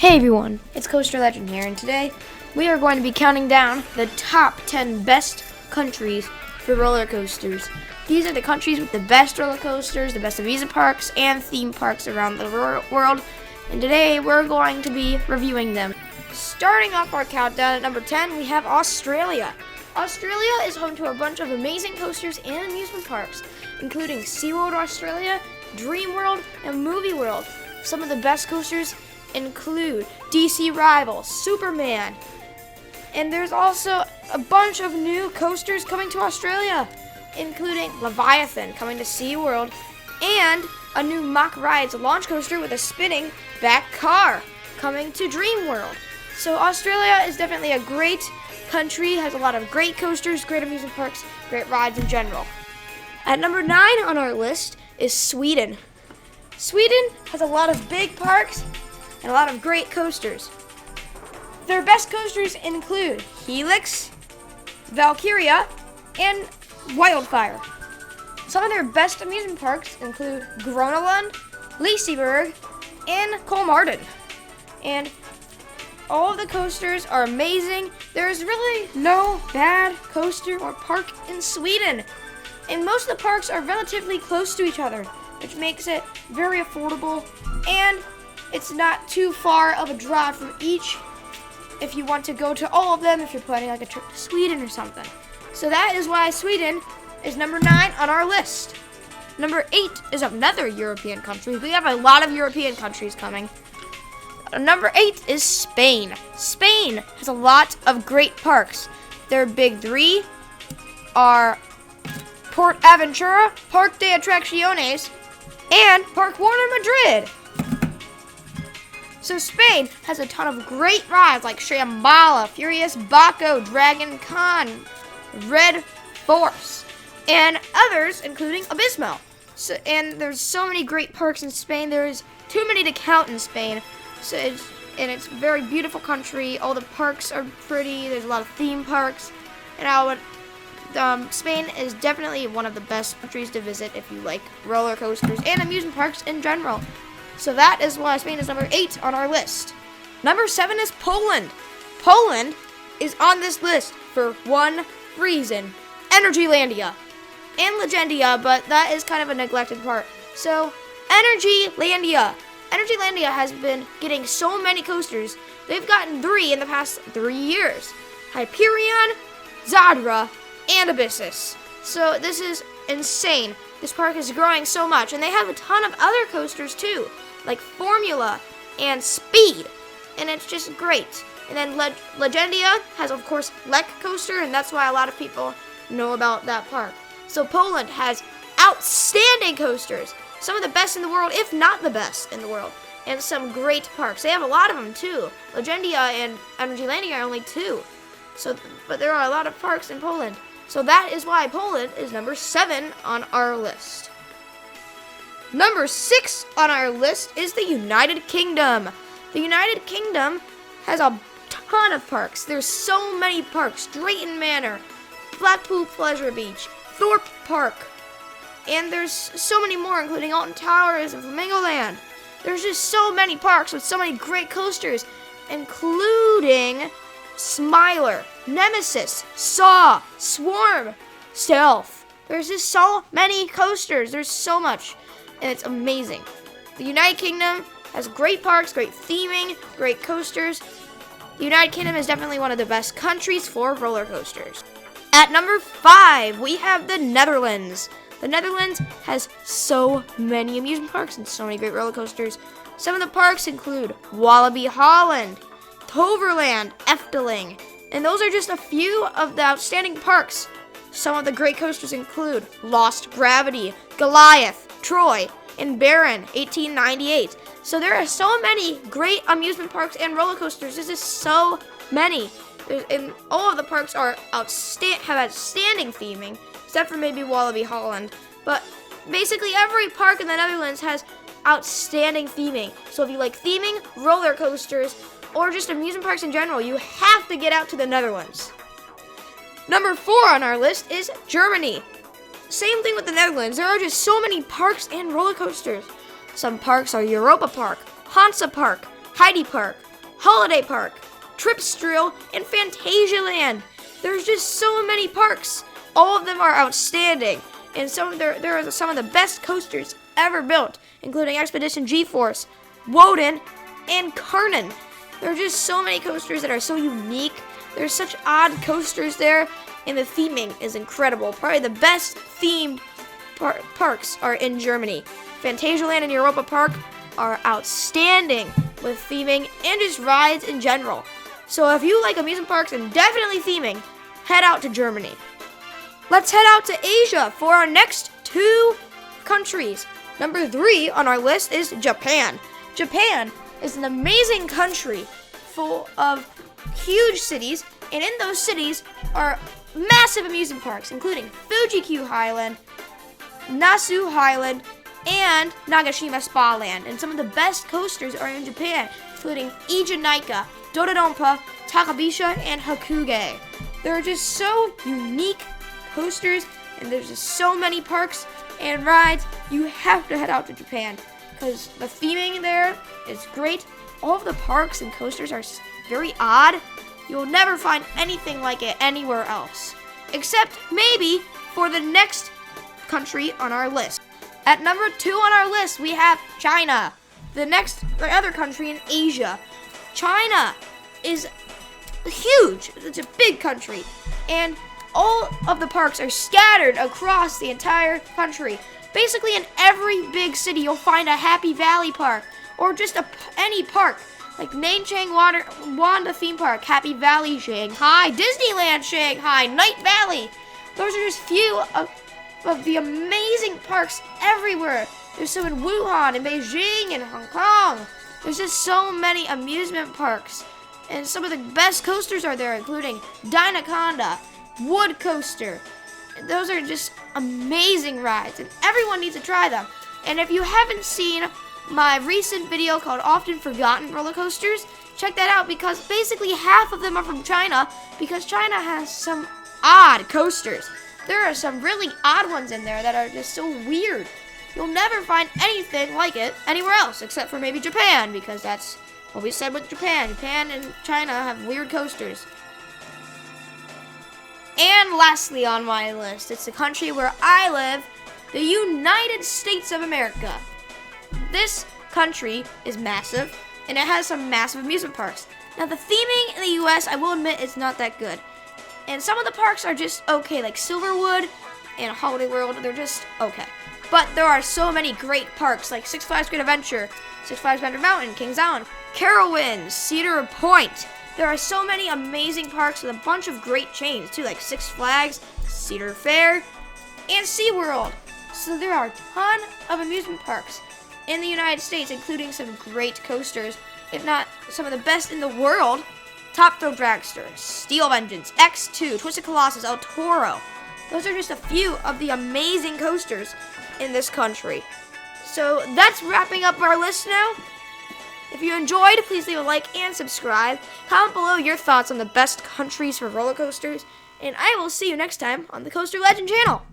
Hey everyone, it's Coaster Legend here, and today we are going to be counting down the top 10 best countries for roller coasters. These are the countries with the best roller coasters, the best amusement parks, and theme parks around the world, and today we're going to be reviewing them. Starting off our countdown at number 10, we have Australia. Australia is home to a bunch of amazing coasters and amusement parks, including SeaWorld Australia, Dreamworld, and Movie World. Some of the best coasters include DC Rivals, Superman, and there's also a bunch of new coasters coming to Australia, including Leviathan coming to SeaWorld, and a new Mack Rides launch coaster with a spinning back car coming to Dreamworld. So Australia is definitely a great country, has a lot of great coasters, great amusement parks, great rides in general. At number 9 on our list is Sweden. Sweden has a lot of big parks and a lot of great coasters. Their best coasters include Helix, Valkyria, and Wildfire. Some of their best amusement parks include Gröna Lund, Liseberg, and Kolmården. And all of the coasters are amazing. There's really no bad coaster or park in Sweden. And most of the parks are relatively close to each other, which makes it very affordable, and it's not too far of a drive from each if you want to go to all of them, if you're planning like a trip to Sweden or something. So that is why Sweden is number 9 on our list. Number 8 is another European country. We have a lot of European countries coming. Number 8 is Spain. Spain has a lot of great parks. Their big 3 are Port Aventura, Parque de Atracciones, and Park Warner Madrid. So Spain has a ton of great rides like Shambhala, Furious Baco, Dragon Con, Red Force, and others including Abismo. And there's so many great parks in Spain. There's too many to count in Spain. It's a very beautiful country. All the parks are pretty. There's a lot of theme parks, and Spain is definitely one of the best countries to visit if you like roller coasters and amusement parks in general. So that is why Spain is number 8 on our list. Number 7 is Poland. Poland is on this list for one reason: Energylandia and Legendia, but that is kind of a neglected part. So Energylandia has been getting so many coasters. They've gotten 3 in the past 3 years: Hyperion, Zadra, and Abyssus. So this is insane. This park is growing so much, and they have a ton of other coasters too, like Formula and Speed, and it's just great. And then Legendia has, of course, Lek Coaster, and that's why a lot of people know about that park. So Poland has outstanding coasters, some of the best in the world, if not the best in the world, and some great parks. They have a lot of them too. Legendia and Energylandia are only 2. But there are a lot of parks in Poland. So that is why Poland is number 7 on our list. Number 6 on our list is the United Kingdom. The United Kingdom has a ton of parks. There's so many parks: Drayton Manor, Blackpool Pleasure Beach, Thorpe Park, and there's so many more, including Alton Towers and Flamingo Land. There's just so many parks with so many great coasters, including Smiler, Nemesis, Saw, Swarm, Stealth. There's just so many coasters. There's so much, and it's amazing. The United Kingdom has great parks, great theming, great coasters. The United Kingdom is definitely one of the best countries for roller coasters. At number 5, we have the Netherlands. The Netherlands has so many amusement parks and so many great roller coasters. Some of the parks include Walibi Holland, Toverland, Efteling, and those are just a few of the outstanding parks. Some of the great coasters include Lost Gravity, Goliath, Troy, and Baron 1898. So there are so many great amusement parks and roller coasters. There's just so many. And all of the parks have outstanding theming, except for maybe Walibi Holland. But basically every park in the Netherlands has outstanding theming. So if you like theming, roller coasters, or just amusement parks in general, you have to get out to the Netherlands. Number 4 on our list is Germany. Same thing with the Netherlands. There are just so many parks and roller coasters. Some parks are Europa Park, Hansa Park, Heidi Park, Holiday Park, Tripsdrill, and Fantasialand. There's just so many parks. All of them are outstanding, and there are some of the best coasters ever built, including Expedition G-Force, Woden, and Carnon. There are just so many coasters that are so unique. There's such odd coasters there, and the theming is incredible. Probably the best themed parks are in Germany. Fantasialand and Europa Park are outstanding with theming and just rides in general. So if you like amusement parks and definitely theming, head out to Germany. Let's head out to Asia for our next 2 countries. Number 3 on our list is Japan. Japan is an amazing country full of huge cities, and in those cities are massive amusement parks, including Fuji-Q Highland, Nasu Highland, and Nagashima Spa Land. And some of the best coasters are in Japan, including Ijunaika, Dodonpa, Takabisha, and Hakuge. There are just so unique coasters, and there's just so many parks and rides. You have to head out to Japan because the theming there is great. All of the parks and coasters are very odd. You'll never find anything like it anywhere else, except maybe for the next country on our list. At number 2 on our list, we have China, the other country in Asia. China is huge. It's a big country, and all of the parks are scattered across the entire country. Basically, in every big city, you'll find a Happy Valley Park, or just any park, like Nanchang Wanda Theme Park, Happy Valley Shanghai, Disneyland Shanghai, Night Valley. Those are just few of the amazing parks everywhere. There's some in Wuhan and Beijing and Hong Kong. There's just so many amusement parks. And some of the best coasters are there, including Dynaconda, Wood Coaster. Those are just amazing rides, and everyone needs to try them. And if you haven't seen my recent video called Often Forgotten Roller Coasters, check that out, because basically half of them are from China, because China has some odd coasters. There are some really odd ones in there that are just so weird. You'll never find anything like it anywhere else, except for maybe Japan, because that's what we said with Japan. Japan and China have weird coasters. And lastly on my list, it's the country where I live, the United States of America. This country is massive, and it has some massive amusement parks. Now, the theming in the U.S., I will admit, is not that good. And some of the parks are just okay, like Silverwood and Holiday World, they're just okay. But there are so many great parks, like Six Flags Great Adventure, Six Flags Thunder Mountain, Kings Island, Carowinds, Cedar Point. There are so many amazing parks with a bunch of great chains, too, like Six Flags, Cedar Fair, and SeaWorld. So there are a ton of amusement parks in the United States, including some great coasters, if not some of the best in the world. Top Thrill Dragster, Steel Vengeance, X2, Twisted Colossus, El Toro. Those are just a few of the amazing coasters in this country. So that's wrapping up our list now. If you enjoyed, please leave a like and subscribe. Comment below your thoughts on the best countries for roller coasters, and I will see you next time on the Coaster Legend channel.